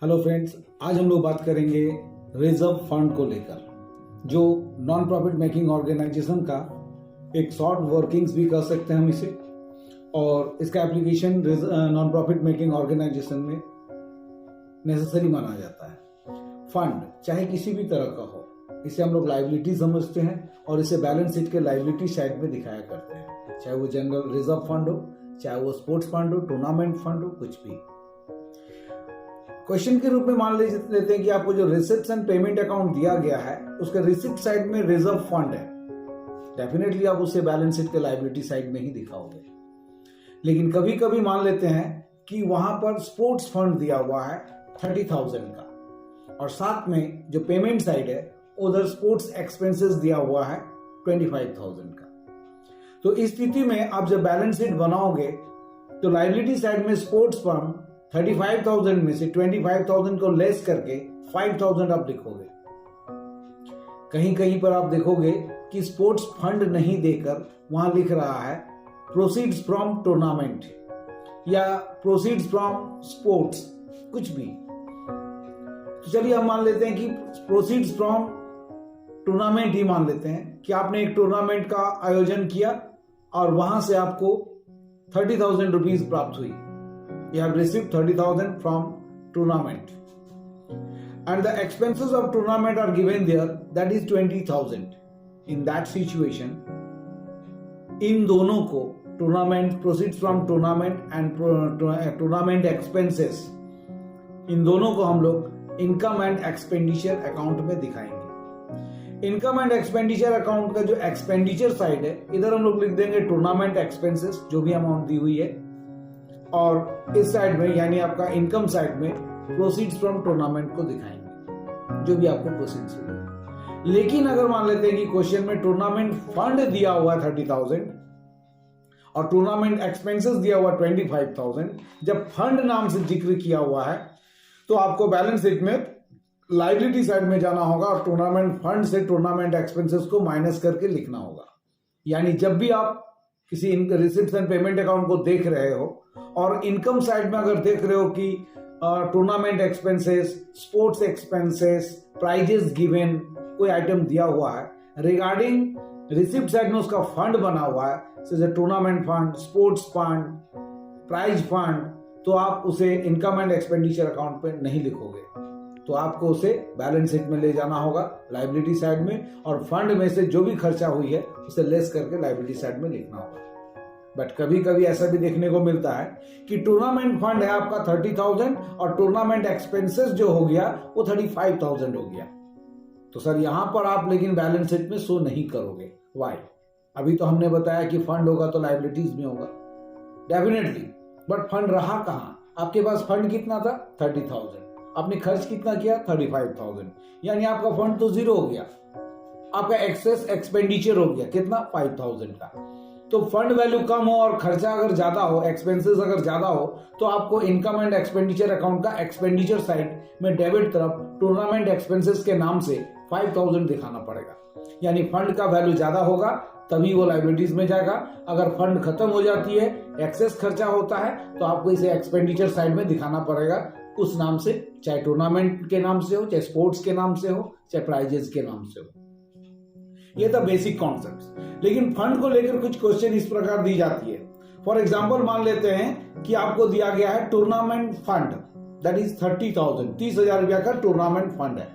Hello friends, आज हम लोग बात करेंगे रिजर्व फंड को लेकर, जो नॉन प्रॉफिट मेकिंग ऑर्गेनाइजेशन का एक शॉर्ट वर्किंग्स भी कर सकते हैं हम इसे, और इसका application non profit making organisation में नेसेसरी माना जाता है। फंड चाहे किसी भी तरह का हो, इसे हम लोग लाइबिलिटी समझते हैं और इसे बैलेंस शीट के लाइबिलिटी साइड में दिखाया करते हैं, चाहे वो जनरल रिजर्व फंड हो, चाहे वो स्पोर्ट्स फंड हो, टूर्नामेंट फंड हो, कुछ भी। क्वेश्चन के रूप में मान लेते हैं कि आपको जो रिसिप्ट एंड पेमेंट अकाउंट दिया गया है, उसके रिसिप्ट साइड में रिजर्व फंड है। डेफिनेटली आप उसे बैलेंस शीट के लायबिलिटी साइड में ही दिखाओगे। लेकिन कभी कभी मान लेते हैं कि वहां पर स्पोर्ट्स फंड दिया हुआ है 30,000 का, और साथ में जो पेमेंट साइड है उधर स्पोर्ट्स एक्सपेंसेस दिया हुआ है 25,000 का। तो इस स्थिति में आप जब बैलेंस शीट बनाओगे तो लायबिलिटी साइड में स्पोर्ट्स फंड 35,000 में से 25,000 को लेस करके 5,000 आप लिखोगे। कहीं कहीं पर आप देखोगे कि स्पोर्ट्स फंड नहीं देकर वहां लिख रहा है प्रोसीड्स फ्रॉम टूर्नामेंट या प्रोसीड्स फ्रॉम स्पोर्ट्स, कुछ भी। तो चलिए हम मान लेते हैं कि प्रोसीड्स फ्रॉम टूर्नामेंट ही मान लेते हैं कि आपने एक टूर्नामेंट का आयोजन किया और वहां से आपको 30,000 रुपीज प्राप्त हुई। You have received 30,000 from tournament, and the expenses of tournament are given there, that is 20,000. In that situation, इन दोनों को tournament proceeds from tournament and tournament expenses, इन दोनों को हम लोग इनकम एंड एक्सपेंडिचर अकाउंट में दिखाएंगे। इनकम एंड एक्सपेंडिचर अकाउंट का जो एक्सपेंडिचर साइड है, इधर हम लोग लिख देंगे टूर्नामेंट एक्सपेंसेस, जो भी अमाउंट दी हुई है, और इस साइड में यानी आपका इनकम साइड में प्रोसीड्स फ्रॉम टूर्नामेंट को दिखाएंगे, जो भी आपको प्रोसीड्स हुए। लेकिन अगर मान लेते हैं कि क्वेश्चन में टूर्नामेंट फंड दिया हुआ 30,000 और टूर्नामेंट एक्सपेंसेस दिया हुआ 25,000, जब फंड नाम से जिक्र किया हुआ है तो आपको बैलेंस शीट में लायबिलिटी साइड में जाना होगा और टूर्नामेंट फंड से टूर्नामेंट एक्सपेंसेस को माइनस करके लिखना होगा। यानी जब भी आप किसी रिसिप्ट एंड पेमेंट अकाउंट को देख रहे हो और इनकम साइड में अगर देख रहे हो कि tournament expenses, sports expenses, prizes given, कोई आइटम दिया हुआ है, रिगार्डिंग रिसिप्ट साइड में उसका फंड बना हुआ है, जैसे tournament fund, sports fund, prize fund, तो आप उसे इनकम एंड एक्सपेंडिचर अकाउंट पे नहीं लिखोगे। तो आपको उसे बैलेंस शीट में ले जाना होगा लायबिलिटी साइड में, और फंड में से जो भी खर्चा हुई है उसे लेस करके लायबिलिटी साइड में लिखना होगा। बट कभी कभी ऐसा भी देखने को मिलता है कि टूर्नामेंट फंड है आपका 30,000 और टूर्नामेंट एक्सपेंसेस जो हो गया वो 35,000 हो गया। तो सर यहां पर आप लेकिन बैलेंस शीट में शो नहीं करोगे। वाई? अभी तो हमने बताया कि फंड होगा तो लायबिलिटीज में होगा डेफिनेटली, बट फंड रहा कहां? आपके पास फंड कितना था? 30,000। आपने खर्च कितना किया? 35,000। यानी आपका फंड तो जीरो हो गया, आपका एक्सेस एक्सपेंडिचर हो गया कितना? 5,000 का। तो फंड वैल्यू कम हो और खर्चा अगर ज्यादा हो, एक्सपेंसेस अगर ज्यादा हो, तो आपको इनकम एंड एक्सपेंडिचर अकाउंट का एक्सपेंडिचर साइड में डेबिट तरफ टूर्नामेंट एक्सपेंसेस के नाम से 5,000 दिखाना पड़ेगा। यानी फंड का वैल्यू ज्यादा होगा तभी वो लायबिलिटीज में जाएगा। अगर फंड खत्म हो जाती है, एक्सेस खर्चा होता है, तो आपको इसे एक्सपेंडिचर साइड में दिखाना पड़ेगा उस नाम से, चाहे टूर्नामेंट के नाम से हो, चाहे स्पोर्ट्स के नाम से हो, चाहे प्राइजेस के नाम से हो। ये था बेसिक कॉन्सेप्ट। लेकिन फंड को लेकर कुछ क्वेश्चन इस प्रकार दी जाती है। फॉर एग्जांपल मान लेते हैं कि आपको दिया गया है टूर्नामेंट फंड, दैट इज 30,000, 30,000 रुपया का टूर्नामेंट फंड है,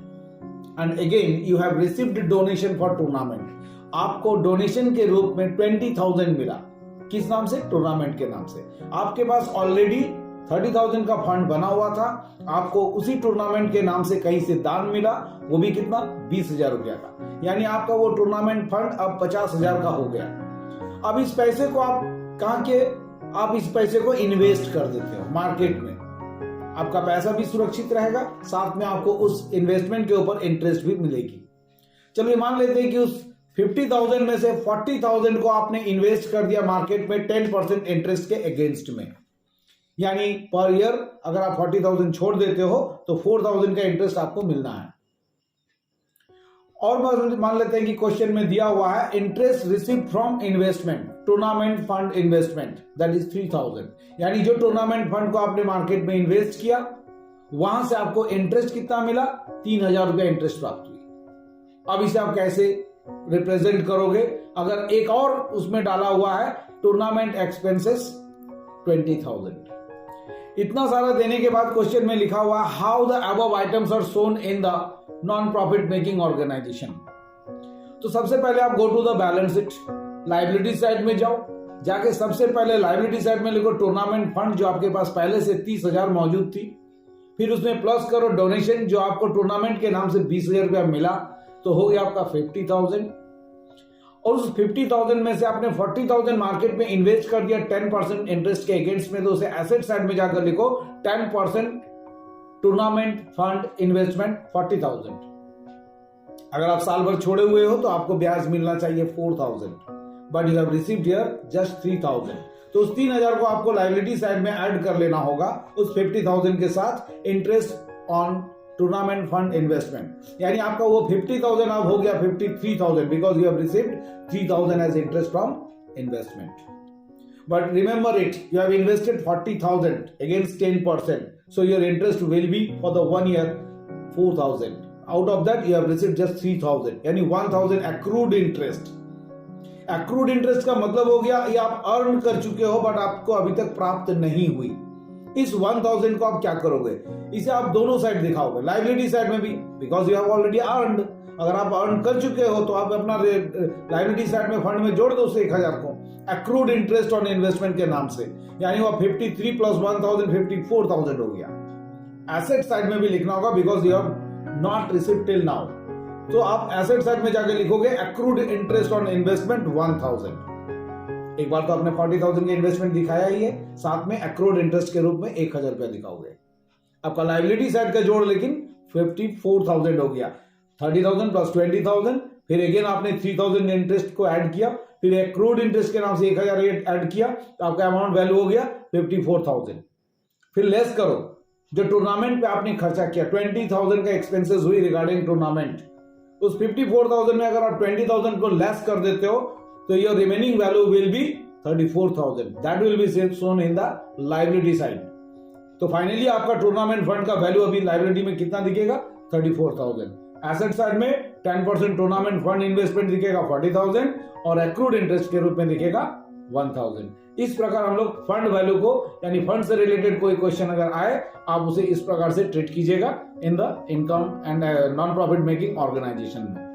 and again you have received donation for tournament. आपको डोनेशन के रूप में 20,000 मिला। किस नाम से? टूर्नामेंट के नाम से। आपके पास ऑलरेडी 30,000 का फंड बना हुआ था, आपको उसी टूर्नामेंट के नाम से कहीं से दान मिला, वो भी कितना? 20,000 रुपया का। यानी आपका वो टूर्नामेंट फंड अब 50,000 का हो गया। अब इस पैसे को आप कहां के? आप इस पैसे को इन्वेस्ट कर देते हो मार्केट में। आपका पैसा भी सुरक्षित रहेगा, साथ में आपको उस इन्वेस्टमेंट के ऊपर इंटरेस्ट भी मिलेगी। चलिए मान लेते हैं कि उस 50,000 में से 40,000 को आपने इन्वेस्ट कर दिया मार्केट में 10% इंटरेस्ट के अगेंस्ट में। यानी पर ईयर अगर आप 40,000 छोड़ देते हो तो 4,000 का इंटरेस्ट आपको मिलना है। और मान लेते हैं कि क्वेश्चन में दिया हुआ है interest received from investment, tournament fund investment, that is 3,000। यानी जो टूर्नामेंट फंड को आपने मार्केट में इन्वेस्ट किया वहां से आपको इंटरेस्ट कितना मिला, 3,000 रुपया इंटरेस्ट प्राप्त हुई। अब इसे आप कैसे रिप्रेजेंट करोगे? अगर एक और उसमें डाला हुआ है टूर्नामेंट एक्सपेंसेस 20,000। इतना सारा देने के बाद क्वेश्चन में लिखा हुआ how the above items are shown in the non profit making organisation. तो सबसे पहले आप go to the balance sheet, liability side में जाओ, जाके सबसे पहले लायबिलिटी साइड में लिखो टूर्नामेंट फंड जो आपके पास पहले से 30,000 मौजूद थी, फिर उसमें प्लस करो डोनेशन जो आपको टूर्नामेंट के नाम से 20,000 रुपया मिला, तो हो गया आपका 50,000। और उस 50,000 में से आपने 40,000 मार्केट में इन्वेस्ट कर दिया 10% इंटरेस्ट के अगेंस्ट में, तो उसे एसेट साइड में जाकर लिखो 10% टूर्नामेंट फंड इन्वेस्टमेंट 40,000। अगर आप साल भर छोड़े हुए हो तो आपको ब्याज मिलना चाहिए 4,000, but you have received here just 3,000। तो उस 3,000 को आपको लायबिलिटी साइड में ऐड कर लेना होगा उस 50,000 के साथ interest on tournament fund investment, यानी आपका वो 50,000 अब हो गया 53,000 because you have received 3,000 as interest from investment. But remember it, you have invested 40,000 against 10%. So your interest will be for the 1 year 4,000. Out of that you have received just 3,000. यानी 1,000 accrued interest. Accrued interest का मतलब हो गया ये आप earn कर चुके हो बट आपको अभी तक प्राप्त नहीं हुई। इस 1,000 को आप क्या करोगे? इसे आप दोनों साइड दिखाओगे, लायबिलिटी साइड में भी because you have already earned. अगर आप अर्न कर चुके हो तो आप अपना लायबिलिटी साइड में फंड में जोड़ दो उसे 1,000 को एक्रूड इंटरेस्ट ऑन इन्वेस्टमेंट के नाम से, यानी वो 53 प्लस 1,000 54,000 हो गया। एसेट साइड में भी लिखना होगा because you have not received till now, तो आप एसेट साइड में जाके लिखोगे एक्रूड इंटरेस्ट ऑन इन्वेस्टमेंट 1,000। एक बार तो आपने 40,000 की इन्वेस्टमेंट दिखाया ही है, साथ में एक्रूड इंटरेस्ट के रूप में 1,000 रुपया दिखाओगे। आपका लायबिलिटी साइड का जोड़ लेकिन 54,000 हो गया। 30,000 प्लस 20,000, फिर अगेन आपने 3,000 इंटरेस्ट को ऐड किया, फिर एक्रूड इंटरेस्ट के नाम से 1,000 ऐड किया, तो आपका अमाउंट वैल्यू हो गया 54,000। फिर लेस करो जो टूर्नामेंट पे आपने खर्चा किया, 20,000 का एक्सपेंसेस हुई रिगार्डिंग टूर्नामेंट। उस 54,000 में अगर आप 20,000 को लेस कर देते हो तो your remaining value will be 34,000, that will be shown in the liability side. तो फाइनली आपका टूर्नामेंट फंड का वैल्यू अभी लायबिलिटी में कितना दिखेगा? 34,000। एसेट साइड में 10% टूर्नामेंट फंड इन्वेस्टमेंट दिखेगा 40,000 और एक्रूड इंटरेस्ट के रूप में दिखेगा 1,000। इस प्रकार हम लोग फंड वैल्यू को, यानी फंड से रिलेटेड कोई क्वेश्चन अगर आए आप उसे इस प्रकार से ट्रीट कीजिएगा in the income and non profit making organisation में।